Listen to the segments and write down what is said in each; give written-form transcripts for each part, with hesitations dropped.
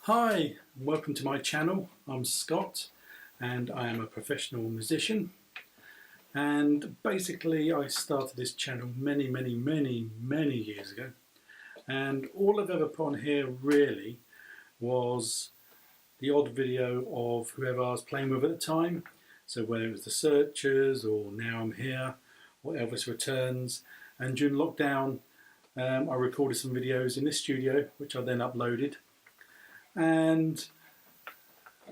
Hi, and welcome to my channel. I'm Scott and I am a professional musician, and basically I started this channel many years ago, and all I've ever put on here really was the odd video of whoever I was playing with at the time. So whether it was the Searchers or Now I'm Here or Elvis Returns, and during lockdown I recorded some videos in this studio which I then uploaded. And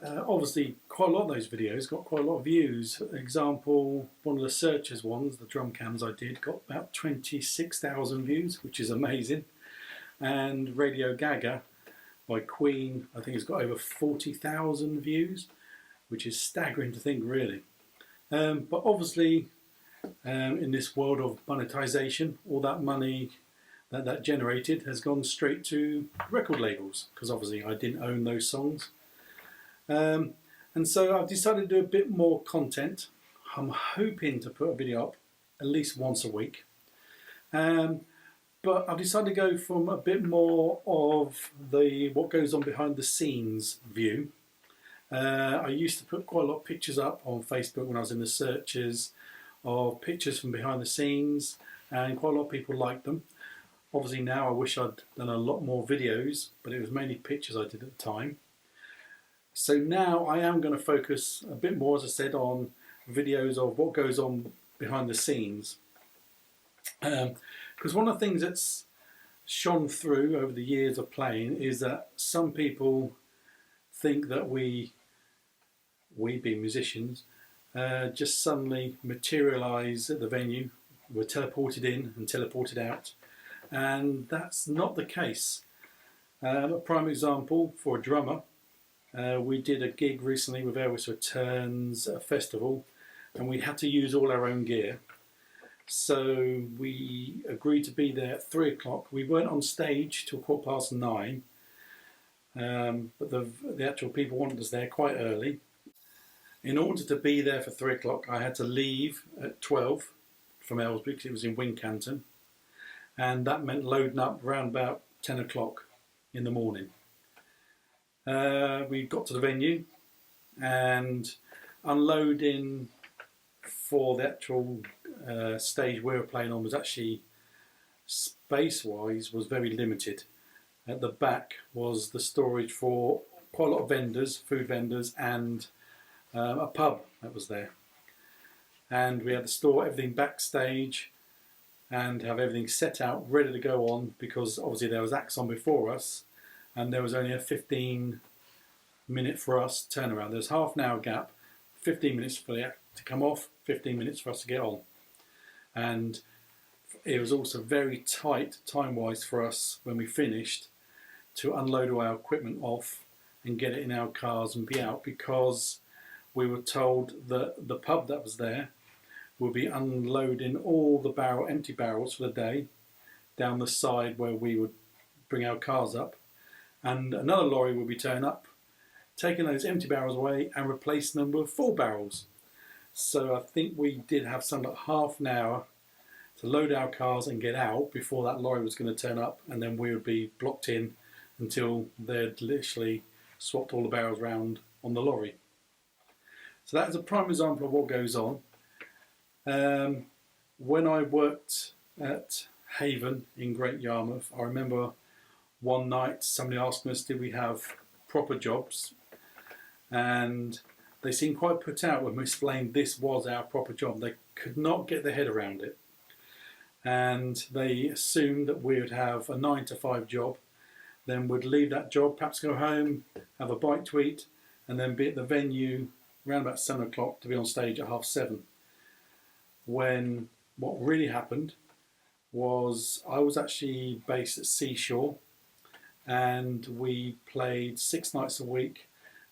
obviously quite a lot of those videos got quite a lot of views. For example, one of the Searchers ones, the drum cams I did, got about 26,000 views, which is amazing. And Radio Gaga by Queen, I think it's got over 40,000 views, which is staggering to think really. But obviously in this world of monetization, all that money that generated has gone straight to record labels, because obviously I didn't own those songs. And so I've decided to do a bit more content. I'm hoping to put a video up at least once a week. But I've decided to go from a bit more of the what goes on behind the scenes view. I used to put quite a lot of pictures up on Facebook when I was in the Searchers, of pictures from behind the scenes, and quite a lot of people liked them. Obviously now I wish I'd done a lot more videos, but it was mainly pictures I did at the time. So now I am going to focus a bit more, as I said, on videos of what goes on behind the scenes. Because one of the things that's shone through over the years of playing is that some people think that we being musicians, just suddenly materialise at the venue. We're teleported in and teleported out. And that's not the case. A prime example for a drummer, we did a gig recently with Elvis Returns at a festival, and we had to use all our own gear. So we agreed to be there at 3 o'clock. We weren't on stage till 9:15, but the actual people wanted us there quite early. In order to be there for 3 o'clock, I had to leave at 12 from Ellsbury, because it was in Wincanton. And that meant loading up around about 10 o'clock in the morning. We got to the venue, and unloading for the actual stage we were playing on was actually, space-wise, was very limited. At the back was the storage for quite a lot of vendors, food vendors, and a pub that was there. And we had to store everything backstage and have everything set out, ready to go on, because obviously there was acts on before us, and there was only a 15-minute for us turnaround. There's half an hour gap, 15 minutes for the act to come off, 15 minutes for us to get on. And it was also very tight time-wise for us when we finished to unload all our equipment off and get it in our cars and be out, because we were told that the pub that was there will be unloading all the empty barrels for the day down the side where we would bring our cars up, and another lorry will be turning up, taking those empty barrels away and replacing them with full barrels. So I think we did have something like half an hour to load our cars and get out before that lorry was going to turn up, and then we would be blocked in until they'd literally swapped all the barrels around on the lorry. So that is a prime example of what goes on. When I worked at Haven in Great Yarmouth, I remember one night somebody asked us, did we have proper jobs? And they seemed quite put out when we explained this was our proper job. They could not get their head around it. And they assumed that we would have a 9 to 5 job, then would leave that job, perhaps go home, have a bite to eat, and then be at the venue around about 7 o'clock to be on stage at 7:30. When what really happened was I was actually based at Seashore, and we played 6 nights a week,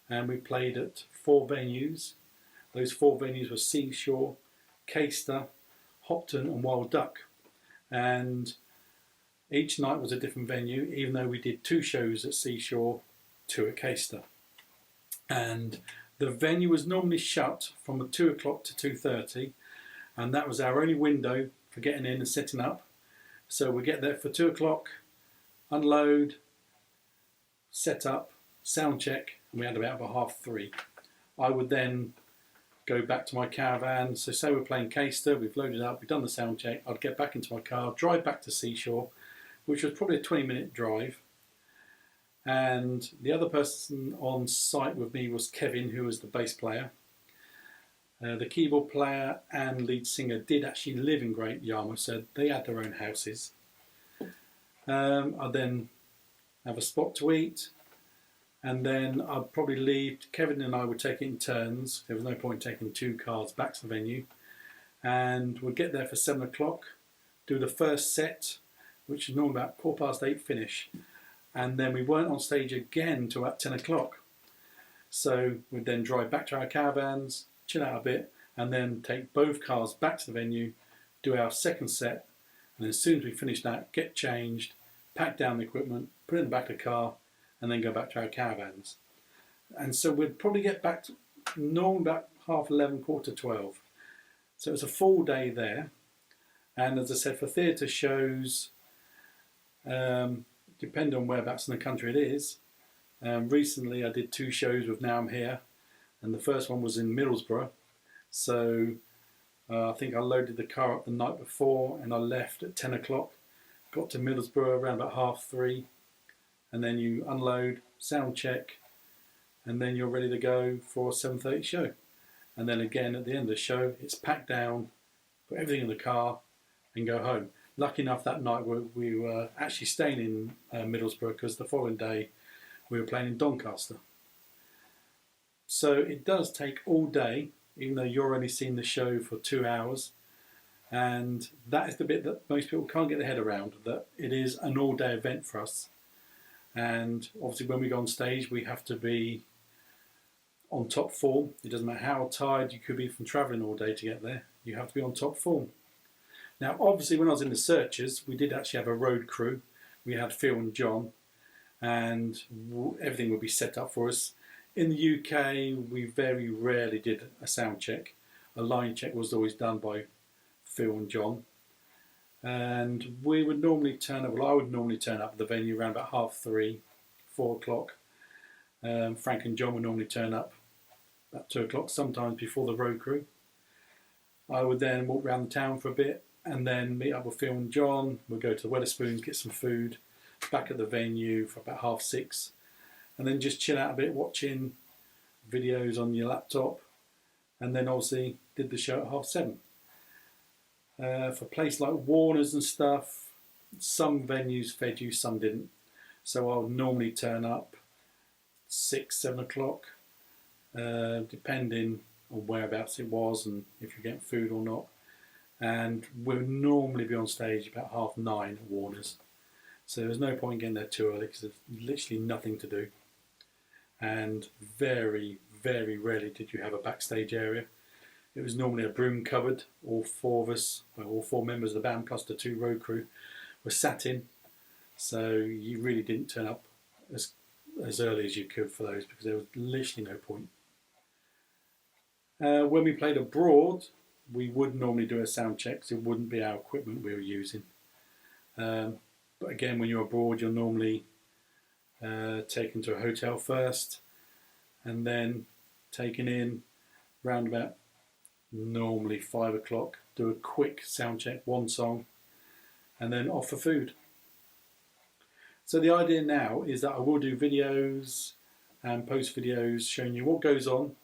and we played at 4 venues. Those 4 venues were Seashore, Caister, Hopton and Wild Duck, and each night was a different venue, even though we did 2 shows at Seashore, 2 at Caister. And the venue was normally shut from 2 o'clock to 2:30, and that was our only window for getting in and setting up. So we get there for 2 o'clock, unload, set up, sound check, and we had about 3:30. I would then go back to my caravan. So say we're playing Caister, we've loaded up, we've done the sound check, I'd get back into my car, drive back to Seashore, which was probably a 20-minute drive. And the other person on site with me was Kevin, who was the bass player. The keyboard player and lead singer did actually live in Great Yarmouth, so they had their own houses. I'd then have a spot to eat, and then I'd probably leave. Kevin and I would take it in turns. There was no point taking 2 cars back to the venue, and we'd get there for 7 o'clock, do the first set, which is normally about 8:15 finish, and then we weren't on stage again until about 10 o'clock. So we'd then drive back to our caravans, chill out a bit, and then take both cars back to the venue, do our second set, and as soon as we finished that, get changed, pack down the equipment, put it in the back of the car, and then go back to our caravans. And so we'd probably get back to normally about 11:30, 12:15. So it was a full day there. And as I said, for theatre shows, depending on whereabouts in the country it is, recently I did 2 shows with Now I'm Here, and the first one was in Middlesbrough. So I think I loaded the car up the night before and I left at 10 o'clock, got to Middlesbrough around about 3:30, and then you unload, sound check, and then you're ready to go for a 7:30 show. And then again at the end of the show, it's packed down, put everything in the car and go home. Lucky enough that night we were actually staying in Middlesbrough, because the following day we were playing in Doncaster. So it does take all day, even though you're only seeing the show for 2 hours. And that is the bit that most people can't get their head around, that it is an all-day event for us. And obviously when we go on stage, we have to be on top form. It doesn't matter how tired you could be from travelling all day to get there, you have to be on top form. Now obviously when I was in the Searchers, we did actually have a road crew. We had Phil and John, and everything would be set up for us. In the UK, we very rarely did a sound check. A line check was always done by Phil and John. And we would normally turn up, well I would normally turn up at the venue around about 3:30, 4 o'clock. Frank and John would normally turn up about 2 o'clock, sometimes before the road crew. I would then walk around the town for a bit and then meet up with Phil and John. We'd go to the Wetherspoons, get some food, back at the venue for about 6:30, and then just chill out a bit watching videos on your laptop, and then obviously did the show at 7:30. For places like Warner's and stuff, some venues fed you, some didn't. So I'll normally turn up 6, 7 o'clock, depending on whereabouts it was and if you're getting food or not. And we'll normally be on stage about 9:30 at Warner's. So there's no point getting there too early, because there's literally nothing to do. And very, very rarely did you have a backstage area. It was normally a broom cupboard. All 4 of us, well, all 4 members of the band plus the 2 road crew were sat in. So you really didn't turn up as early as you could for those, because there was literally no point. When we played abroad, we would normally do a sound check, so it wouldn't be our equipment we were using. But again, when you're abroad, you're normally taken to a hotel first, and then taken in round about normally 5 o'clock, do a quick sound check, 1 song, and then off for food. So the idea now is that I will do videos and post videos showing you what goes on,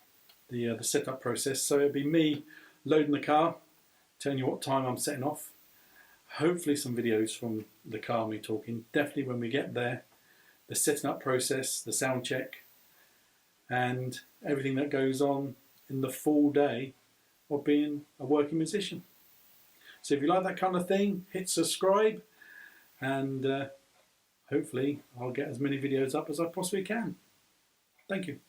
the setup process. So it'll be me loading the car, telling you what time I'm setting off. Hopefully some videos from the car, me talking. Definitely when we get there, the setting up process, the sound check, and everything that goes on in the full day of being a working musician. So if you like that kind of thing, hit subscribe, and hopefully I'll get as many videos up as I possibly can. Thank you.